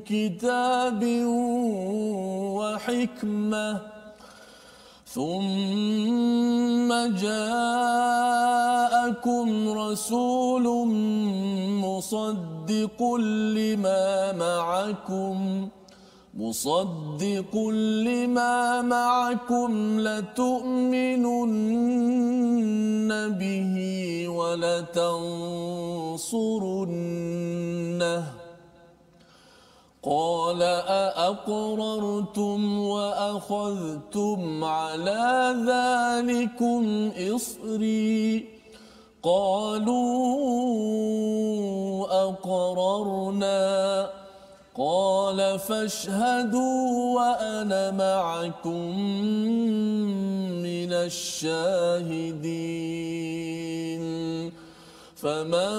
كِتَابٍ وَحِكْمَةٍ ثُمَّ جَاءَكُمْ رَسُولٌ مُصَدِّقٌ لما معكم لتؤمنن به ولتنصرنه قال أأقررتم وأخذتم على ذلكم إصري قالوا أقررنا قال فاشهدوا وأنا معكم من الشاهدين فمن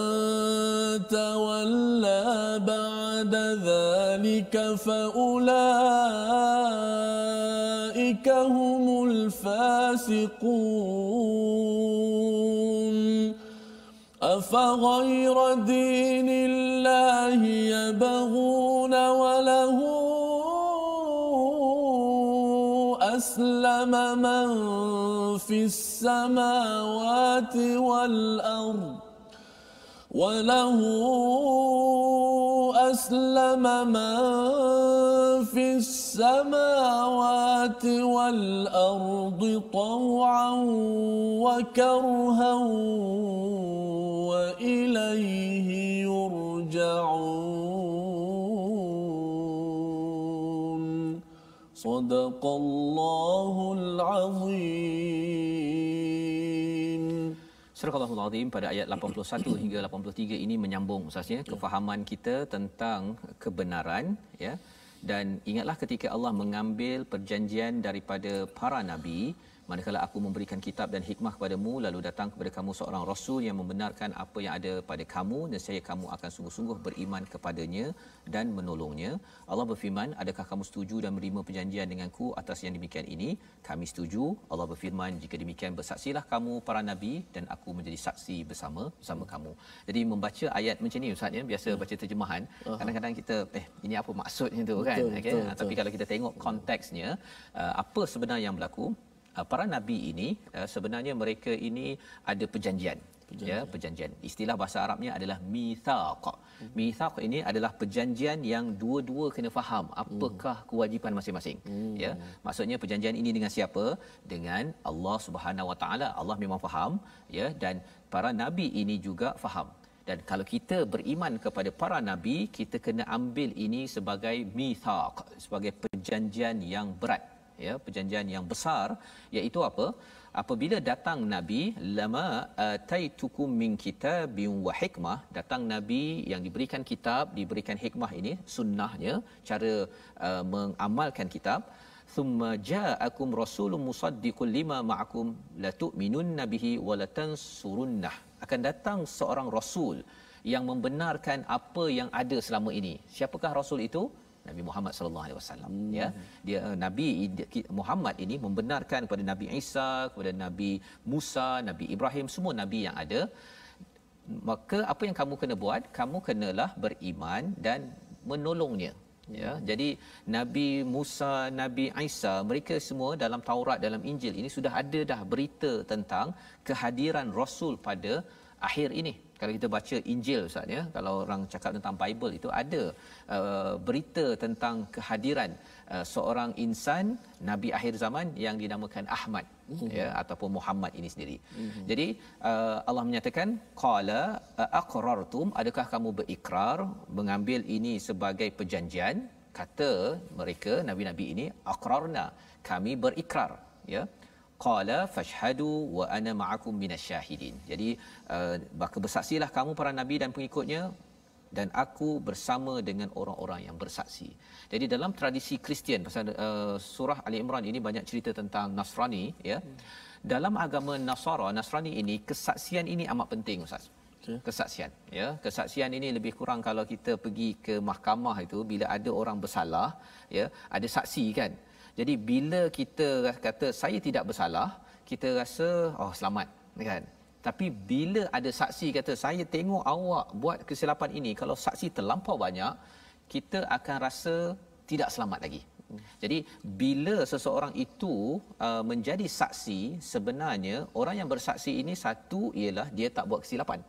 تولى بعد ذلك فأولئك هم الفاسقون أفغير دين الله يبغون وله أسلم من في السماوات والأرض أسلم من في السماوات والأرض طوعا وكرها وإليه يرجعون صدق الله العظيم. Surah Al-Allahul Azim pada ayat 81 hingga 83 ini menyambung Ustaznya kefahaman kita tentang kebenaran, ya. Dan ingatlah ketika Allah mengambil perjanjian daripada para nabi, manakala aku memberikan kitab dan hikmah kepadamu, lalu datang kepada kamu seorang rasul yang membenarkan apa yang ada pada kamu, nescaya kamu akan sungguh-sungguh beriman kepadanya dan menolongnya. Allah berfirman, adakah kamu setuju dan menerima perjanjian denganku atas yang demikian ini? Kami setuju. Allah berfirman, jika demikian bersaksilah kamu para nabi dan aku menjadi saksi bersama kamu. Jadi membaca ayat macam ni Ustaz, ya, biasa baca terjemahan, kadang-kadang kita ini apa maksudnya tu kan, okay? Betul. Tapi kalau kita tengok konteksnya, apa sebenarnya yang berlaku, para nabi ini sebenarnya mereka ini ada perjanjian. Ya, perjanjian. Istilah bahasa Arabnya adalah mitsaq. Mitsaq ini adalah perjanjian yang dua-dua kena faham apakah kewajipan masing-masing. Ya, maksudnya perjanjian ini dengan siapa? Dengan Allah Subhanahu Wa Taala. Allah memang faham, ya, dan para nabi ini juga faham. Dan kalau kita beriman kepada para nabi, kita kena ambil ini sebagai mitsaq, sebagai perjanjian yang berat, ya, perjanjian yang besar, iaitu apa? Apabila datang nabi, lama ataitukum min kitabin wa hikmah, datang nabi yang diberikan kitab, diberikan hikmah, ini sunnahnya, cara mengamalkan kitab. Thumma ja'akum rasulun musaddiqun lima ma'akum la tu'minunna bihi wa la tansurunnah. Akan datang seorang rasul yang membenarkan apa yang ada selama ini. Siapakah rasul itu? Nabi Muhammad sallallahu alaihi wasallam, ya. Dia Nabi Muhammad ini membenarkan kepada Nabi Isa, kepada Nabi Musa, Nabi Ibrahim, semua nabi yang ada. Maka apa yang kamu kena buat? Kamu kenalah beriman dan menolongnya, ya. Jadi Nabi Musa, Nabi Isa, mereka semua dalam Taurat, dalam Injil ini sudah ada dah berita tentang kehadiran rasul pada akhir ini. Kalau kita baca Injil Ustaz, ya, kalau orang cakap tentang Bible itu ada berita tentang kehadiran seorang insan nabi akhir zaman yang dinamakan Ahmad, ya, ataupun Muhammad ini sendiri. Jadi Allah menyatakan qala aqrartum, adakah kamu berikrar mengambil ini sebagai perjanjian? Kata mereka nabi-nabi ini, aqrarna, kami berikrar, ya. Qala fashhadu wa ana ma'akum minasyahidin. Jadi bersaksilah kamu para nabi dan pengikutnya, dan aku bersama dengan orang-orang yang bersaksi. Jadi dalam tradisi Kristian, pasal surah Ali Imran ini banyak cerita tentang Nasrani, ya. Dalam agama Nasrani ini, kesaksian ini amat penting Ustaz. Kesaksian, ya. Kesaksian ini lebih kurang kalau kita pergi ke mahkamah itu, bila ada orang bersalah, ya, ada saksi kan. Jadi bila kita kata saya tidak bersalah, kita rasa selamat, kan. Tapi bila ada saksi kata saya tengok awak buat kesilapan ini, kalau saksi terlampau banyak, kita akan rasa tidak selamat lagi. Jadi bila seseorang itu menjadi saksi, sebenarnya orang yang bersaksi ini, satu ialah dia tak buat kesilapan.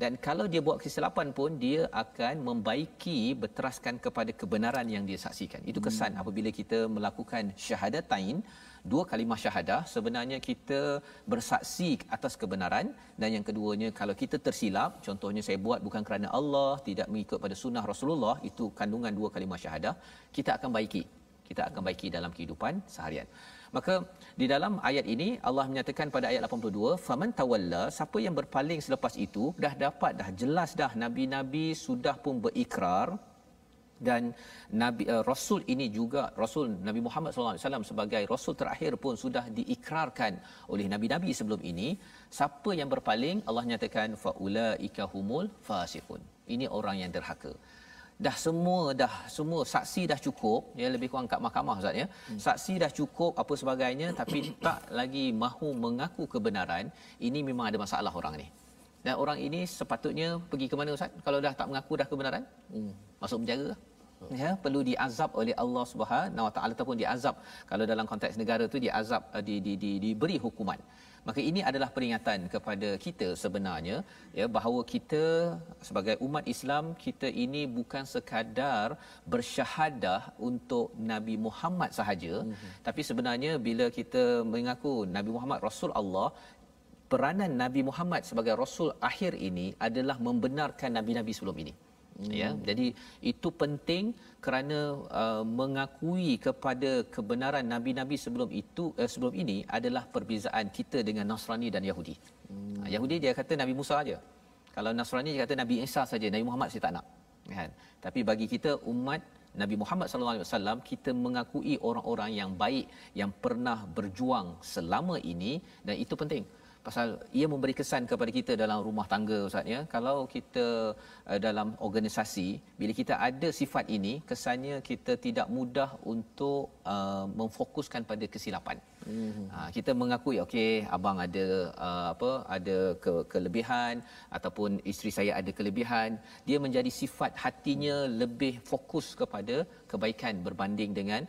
Dan kalau dia buat kesilapan pun dia akan membaiki, berteraskan kepada kebenaran yang dia saksikan. Itu kesan apabila kita melakukan syahadatain, dua kalimah syahadah, sebenarnya kita bersaksi atas kebenaran. Dan yang keduanya, kalau kita tersilap, contohnya saya buat bukan kerana Allah, tidak mengikut pada sunnah Rasulullah, itu kandungan dua kalimah syahadah, kita akan baiki dalam kehidupan seharian. Maka di dalam ayat ini Allah menyatakan pada ayat 82, faman tawalla, siapa yang berpaling selepas itu, dah jelas dah nabi-nabi sudah pun berikrar. Dan Rasul ini juga, Rasul Nabi Muhammad SAW sebagai Rasul terakhir pun sudah diikrarkan oleh Nabi-Nabi sebelum ini. Siapa yang berpaling, Allah nyatakan faulaika humul fasiqun. Ini orang yang derhaka. Dah semua saksi dah cukup, ya, lebih kurang kat mahkamah Ustaz, ya. Saksi dah cukup apa sebagainya, tapi tak lagi mahu mengaku kebenaran. Ini memang ada masalah orang ni. Dan orang ini sepatutnya pergi ke mana Ustaz kalau dah tak mengaku dah kebenaran? Masuk penjara. Ya, perlu diazab oleh Allah Subhanahu Wa Taala ataupun diazab, kalau dalam konteks negara tu diazab, diberi hukuman. Maka ini adalah peringatan kepada kita sebenarnya, ya, bahawa kita sebagai umat Islam, kita ini bukan sekadar bersyahadah untuk Nabi Muhammad sahaja, tapi sebenarnya bila kita mengaku Nabi Muhammad Rasul Allah, peranan Nabi Muhammad sebagai Rasul akhir ini adalah membenarkan nabi-nabi sebelum ini. Ya, jadi itu penting kerana mengakui kepada kebenaran nabi-nabi sebelum ini adalah perbezaan kita dengan Nasrani dan Yahudi. Yahudi dia kata Nabi Musa saja. Kalau Nasrani dia kata Nabi Isa saja, Nabi Muhammad saya tak nak. Kan? Tapi bagi kita umat Nabi Muhammad sallallahu alaihi wasallam, kita mengakui orang-orang yang baik yang pernah berjuang selama ini, dan itu penting. Pasal ia memberi kesan kepada kita dalam rumah tangga Ustaz, ya. Kalau kita dalam organisasi, bila kita ada sifat ini, kesannya kita tidak mudah untuk memfokuskan pada kesilapan. Kita mengakui okey, abang ada kelebihan ataupun isteri saya ada kelebihan, dia menjadi sifat hatinya lebih fokus kepada kebaikan berbanding dengan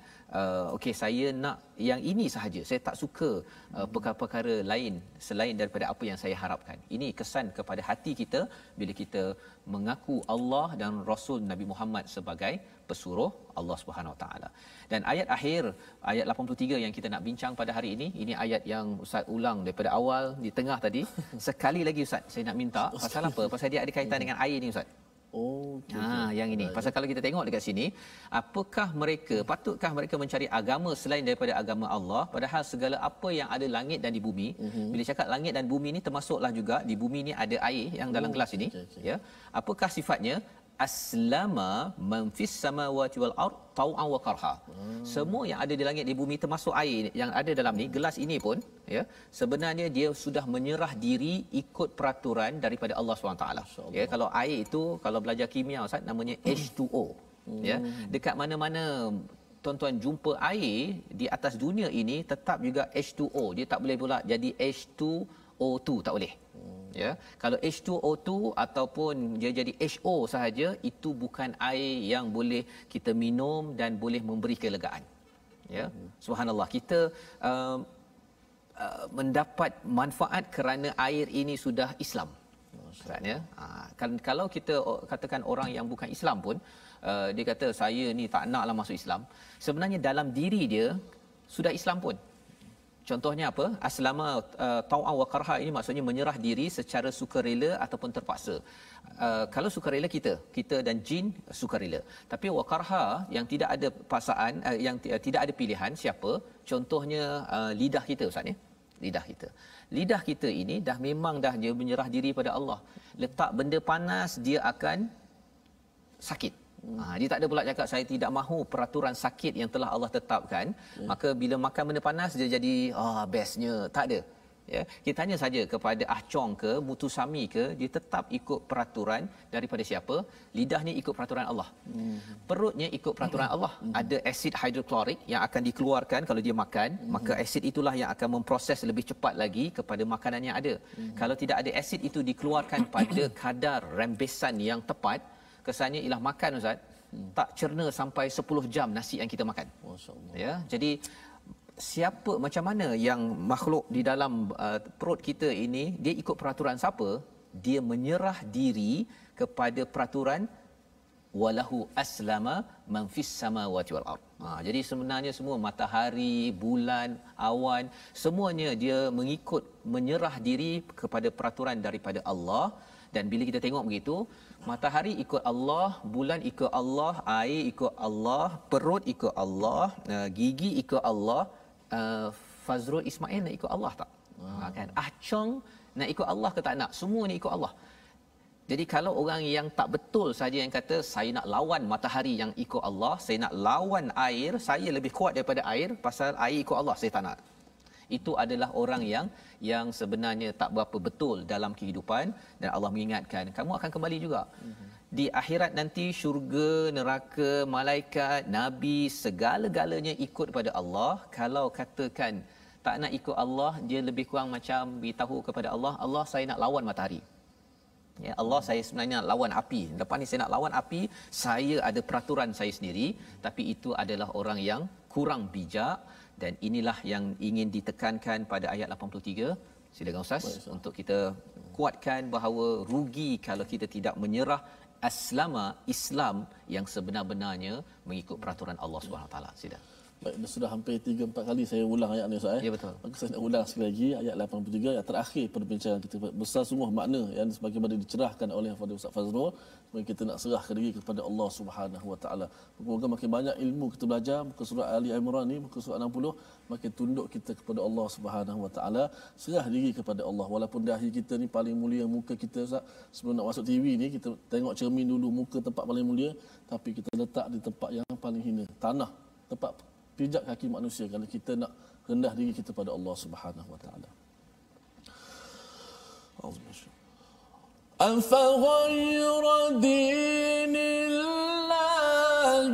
okey, saya nak yang ini sahaja, saya tak suka perkara-perkara lain selain daripada apa yang saya harapkan. Ini kesan kepada hati kita bila kita mengaku Allah dan Rasul Nabi Muhammad sebagai pesuruh Allah Subhanahu Wa Taala. Dan ayat akhir, ayat 83 yang kita nak bincang pada hari ini ayat yang Ustaz ulang daripada awal di tengah tadi. Sekali lagi Ustaz, saya nak minta, pasal apa? Pasal dia ada kaitan dengan air ni Ustaz. Yang ini. Pasal kalau kita tengok dekat sini, patutkah mereka mencari agama selain daripada agama Allah, padahal segala apa yang ada langit dan di bumi. Bila cakap langit dan bumi ni termasuklah juga di bumi ni ada air yang dalam gelas ini, ya. Apakah sifatnya? Aslama man fis samawati wal ard tau'an wa karha. Semua yang ada di langit di bumi termasuk air yang ada dalam ni, gelas ini pun, ya, sebenarnya dia sudah menyerah diri ikut peraturan daripada Allah SWT. Ya, kalau air itu, kalau belajar kimia Ustaz, namanya H2O. Ya, dekat mana-mana tuan-tuan jumpa air di atas dunia ini tetap juga H2O. Dia tak boleh pula jadi H2O2, tak boleh. Ya, kalau H2O2 ataupun dia jadi HO sahaja, itu bukan air yang boleh kita minum dan boleh memberi kelegaan. Ya, subhanallah, kita mendapat manfaat kerana air ini sudah Islam. Maksudnya, kalau kita katakan orang yang bukan Islam pun, dia kata saya ni tak naklah masuk Islam, sebenarnya dalam diri dia sudah Islam pun. Contohnya apa? Aslama tau'an wa karha ini maksudnya menyerah diri secara sukarela ataupun terpaksa. Kalau sukarela kita dan jin sukarela. Tapi wa karha yang tidak ada paksaan, yang tidak ada pilihan, siapa? Contohnya lidah kita Ustaz, ya. Lidah kita ini dah memang dah dia menyerah diri pada Allah. Letak benda panas dia akan sakit. Dia tak ada pula cakap saya tidak mahu peraturan sakit yang telah Allah tetapkan, maka bila makan benda panas dia jadi bestnya. Tak ada. Ya, kita tanya saja kepada Ah Chong ke Mutusami ke, dia tetap ikut peraturan daripada siapa? Lidahnya ikut peraturan Allah. Perutnya ikut peraturan Allah. Ada asid hidroklorik yang akan dikeluarkan kalau dia makan, maka asid itulah yang akan memproses lebih cepat lagi kepada makanan yang ada. Kalau tidak ada asid itu dikeluarkan pada kadar rembesan yang tepat, kesannya ialah makan Ustaz, tak cerna sampai 10 jam nasi yang kita makan. Masya-Allah. Ya, jadi siapa, macam mana yang makhluk di dalam perut kita ini dia ikut peraturan siapa? dia menyerah diri kepada peraturan walahu aslama man fis samawati wal ard. Jadi sebenarnya semua matahari, bulan, awan, semuanya dia mengikut, menyerah diri kepada peraturan daripada Allah. Dan bila kita tengok begitu, matahari ikut Allah, bulan ikut Allah, air ikut Allah, perut ikut Allah, gigi ikut Allah, Fazrul Ismail nak ikut Allah tak? Kan? Chong nak ikut Allah ke tak nak? Semua ni ikut Allah. Jadi kalau orang yang tak betul saja yang kata saya nak lawan matahari yang ikut Allah, saya nak lawan air, saya lebih kuat daripada air pasal air ikut Allah, saya tak nak. Itu adalah orang yang sebenarnya tak berapa betul dalam kehidupan, dan Allah mengingatkan kamu akan kembali juga. Di akhirat nanti syurga, neraka, malaikat, nabi, segala-galanya ikut pada Allah. Kalau katakan tak nak ikut Allah, dia lebih kurang macam beritahu kepada Allah, Allah saya nak lawan matahari. Ya Allah, saya sebenarnya nak lawan api. Lepas ni saya nak lawan api, saya ada peraturan saya sendiri, tapi itu adalah orang yang kurang bijak. Dan inilah yang ingin ditekankan pada ayat 83. Silakan Ustaz. Baik, untuk kita kuatkan bahawa rugi kalau kita tidak menyerah aslama, Islam yang sebenar-benarnya mengikut peraturan Allah Subhanahu Wa Taala. Sila. Baik, sudah hampir 3-4 kali saya ulang ayat ni Ustaz. Ya, betul. Maka saya nak ulang sekali lagi ayat 83 yang terakhir perbincangan kita. Besar sungguh makna yang sebagaimana dicerahkan oleh Ustaz Fazrul. Semoga kita nak serahkan diri kepada Allah Subhanahu Wa Taala. Moga makin banyak ilmu kita belajar muka surah Ali Imran ni, muka surah 60, makin tunduk kita kepada Allah Subhanahu Wa Taala, serah diri kepada Allah. Walaupun dahi kita ni paling mulia muka kita Ustaz. Sebelum nak masuk TV ni kita tengok cermin dulu muka tempat paling mulia, tapi kita letak di tempat yang paling hina, tanah, tempat pijak kaki manusia kalau kita nak rendah diri kita pada Allah Subhanahu Wa Taala. أَفَغَيْرَ دِينِ اللَّهِ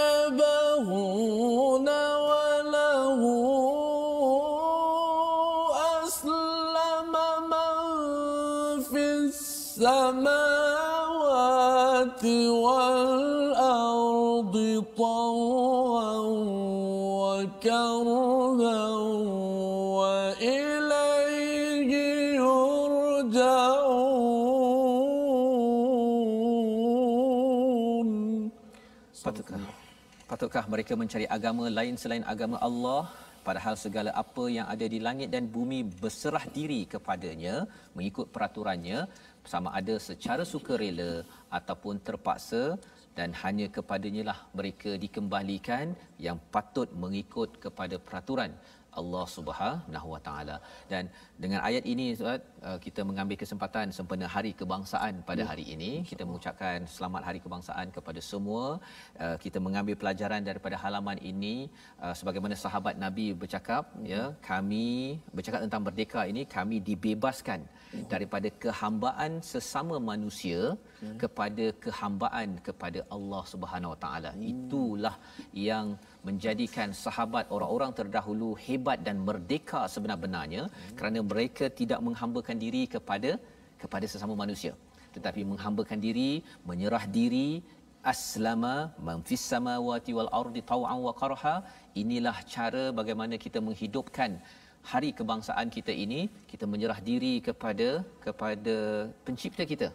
يَبْغُونَ وَلَهُ أَسْلَمَ مَن فِي السَّمَاوَاتِ وَالْأَرْضِ طَوْعًا وَكَرْهًا وَإِلَيْهِ يُرْجَعُونَ. Patutkah mereka mencari agama lain selain agama Allah, padahal segala apa yang ada di langit dan bumi berserah diri kepadanya mengikut peraturannya, sama ada secara sukarela ataupun terpaksa, dan hanya kepadanya lah mereka dikembalikan yang patut mengikut kepada peraturan Allah Subhanahu Wa Taala. Dan dengan ayat ini Ustaz, kita mengambil kesempatan sempena Hari Kebangsaan pada hari ini, kita mengucapkan selamat Hari Kebangsaan kepada semua. Kita mengambil pelajaran daripada halaman ini, sebagaimana sahabat Nabi bercakap, ya, kami bercakap tentang merdeka ini, kami dibebaskan daripada kehambaan sesama manusia kepada kehambaan kepada Allah Subhanahu Wa Taala. Itulah yang menjadikan sahabat orang-orang terdahulu hebat dan merdeka sebenar-benarnya, kerana mereka tidak menghambakan diri kepada sesama manusia, tetapi menghambakan diri, menyerah diri, aslama man fis samawati wal ardi taw'an wa karha. Inilah cara bagaimana kita menghidupkan hari kebangsaan kita ini. Kita menyerah diri kepada pencipta kita,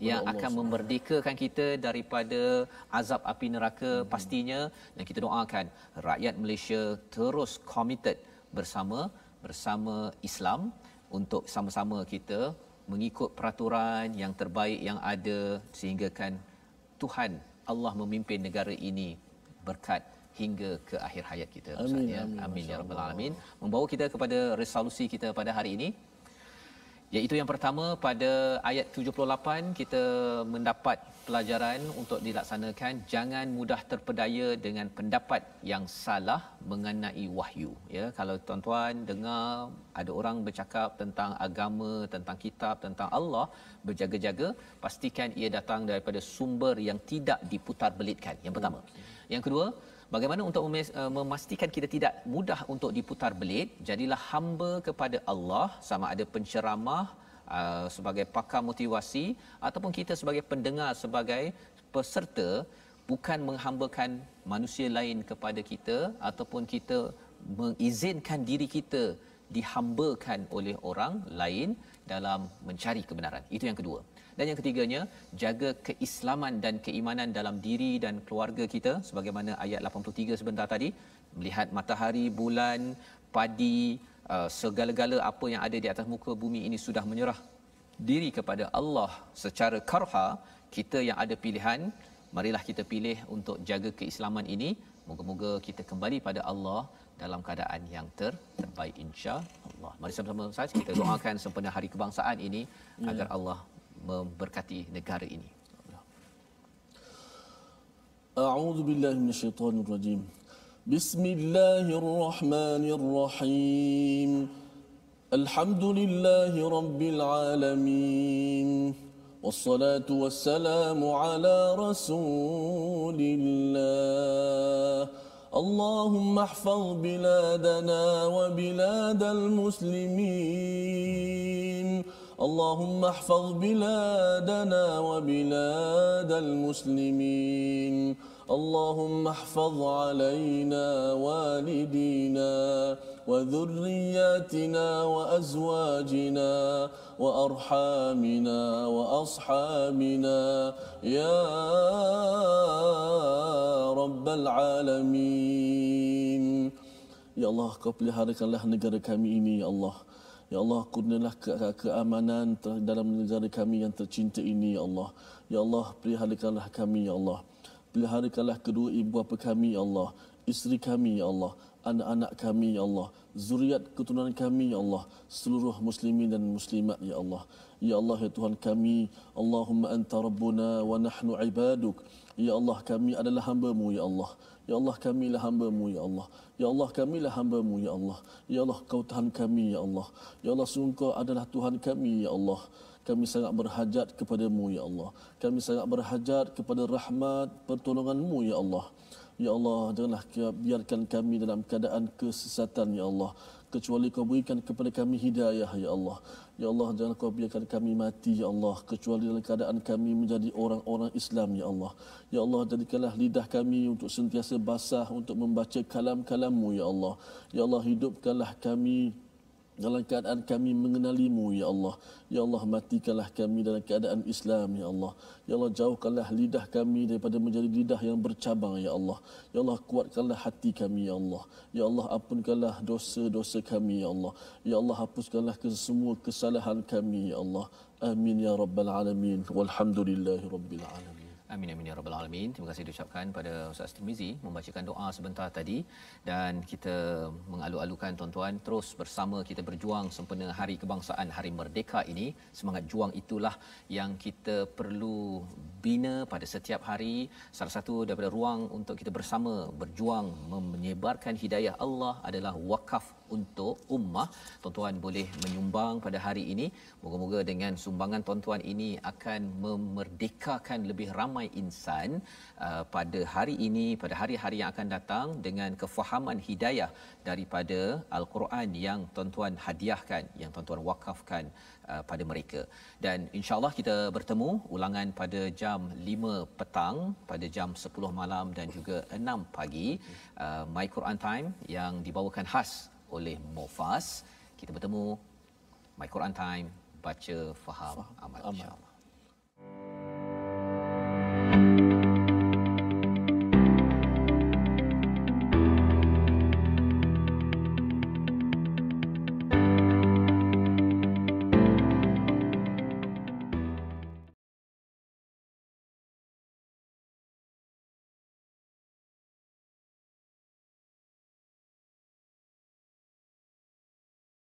yang Allah akan memerdekakan kita daripada azab api neraka pastinya. Dan kita doakan rakyat Malaysia terus committed bersama Islam untuk sama-sama kita mengikut peraturan yang terbaik yang ada, sehingga kan Tuhan Allah memimpin negara ini berkat hingga ke akhir hayat kita. Amin, ya. amin, Amin ya rabbal alamin. Membawa kita kepada resolusi kita pada hari ini, iaitu yang pertama, pada ayat 78 kita mendapat pelajaran untuk dilaksanakan jangan mudah terpedaya dengan pendapat yang salah mengenai wahyu. Ya, kalau tuan-tuan dengar ada orang bercakap tentang agama, tentang kitab, tentang Allah, berjaga-jaga, pastikan ia datang daripada sumber yang tidak diputar belitkan. Yang pertama. Yang kedua, bagaimana untuk memastikan kita tidak mudah untuk diputar belit? Jadilah hamba kepada Allah, sama ada penceramah, sebagai pakar motivasi, ataupun kita sebagai pendengar, sebagai peserta, bukan menghambakan manusia lain kepada kita, ataupun kita mengizinkan diri kita dihambakan oleh orang lain dalam mencari kebenaran. Itu yang kedua. Dan yang ketiganya, jaga keislaman dan keimanan dalam diri dan keluarga kita sebagaimana ayat 83 sebentar tadi, melihat matahari, bulan, padi, segala-gala apa yang ada di atas muka bumi ini sudah menyerah diri kepada Allah secara karha. Kita yang ada pilihan, marilah kita pilih untuk jaga keislaman ini. Moga-moga kita kembali pada Allah dalam keadaan yang terbaik, insya-Allah. Mari sama-sama Ustaz kita doakan sempena Hari Kebangsaan ini agar Allah memberkati negara ini. A'udzu billahi minasyaitonir rajim. Bismillahirrahmanirrahim. Alhamdulillahi rabbil alamin. والصلاة والسلام على رسول الله. اللهم احفظ بلادنا وبلاد المسلمين. اللهم احفظ بلادنا وبلاد المسلمين. اللهم احفظ علينا والدينا وذرياتنا وأزواجنا وأرحامنا وأصحابنا يا رب العالمين. Ya Allah, Kau peliharakanlah negara kami ini, Ya Allah. Ya Allah, kurnialah keamanan dalam negara kami yang tercinta ini, Ya Allah. Ya Allah, peliharakanlah kami, Ya Allah. Peliharakanlah kedua ibu bapa kami, Ya Allah. Isteri kami, Ya Allah. Anak-anak kami, Ya Allah. Zuriat keturunan kami, Ya Allah. Seluruh muslimin dan muslimat, Ya Allah. Ya Allah, ya Tuhan kami. Allahumma anta rabbuna wa nahnu ibaduk. Ya Allah, kami adalah hamba-Mu, Ya Allah. Ya Allah, kamilah hamba-Mu, Ya Allah. Ya Allah, kamilah hamba-Mu, Ya Allah. Ya Allah, Kau Tuhan kami, Ya Allah. Ya Allah, sungguh Kau adalah Tuhan kami, Ya Allah. Kami sangat berhajat kepada-Mu, Ya Allah. Kami sangat berhajat kepada rahmat pertolongan-Mu, Ya Allah. Ya Allah, janganlah biarkan kami dalam keadaan kesesatan, Ya Allah. Kecuali Kau berikan kepada kami hidayah, Ya Allah. Ya Allah, jangan Kau biarkan kami mati, Ya Allah. Kecuali dalam keadaan kami menjadi orang-orang Islam, Ya Allah. Ya Allah, jadikanlah lidah kami untuk sentiasa basah untuk membaca kalam-kalam-Mu, Ya Allah. Ya Allah, hidupkanlah kami dalam keadaan kami mengenali-Mu, Ya Allah. Ya Allah, matikanlah kami dalam keadaan Islam, Ya Allah. Ya Allah, jauhkanlah lidah kami daripada menjadi lidah yang bercabang, Ya Allah. Ya Allah, kuatkanlah hati kami, Ya Allah. Ya Allah, ampunkanlah dosa-dosa kami, Ya Allah. Ya Allah, hapuskanlah semua kesalahan kami, Ya Allah. Amin ya rabbal alamin. Walhamdulillahi rabbil alamin. Amin amin ya rabbal alamin. Terima kasih diucapkan pada Ustaz Tirmizi membacakan doa sebentar tadi, dan kita mengalu-alukan tuan-tuan terus bersama kita berjuang sempena Hari Kebangsaan, Hari Merdeka ini. Semangat juang itulah yang kita perlu bina pada setiap hari. Salah satu daripada ruang untuk kita bersama berjuang menyebarkan hidayah Allah adalah wakaf untuk ummah. Tuan-tuan boleh menyumbang pada hari ini. Moga-moga dengan sumbangan tuan-tuan ini akan memerdekakan lebih ramai insan pada hari ini, pada hari-hari yang akan datang, dengan kefahaman hidayah daripada Al-Quran yang tuan-tuan hadiahkan, yang tuan-tuan wakafkan pada mereka. Dan insya-Allah kita bertemu ulangan pada jam 5 petang, pada jam 10 malam dan juga 6 pagi. My Quran Time yang dibawakan khas oleh Mufas. Kita bertemu My Quran Time, baca, faham, amal, insya-Allah.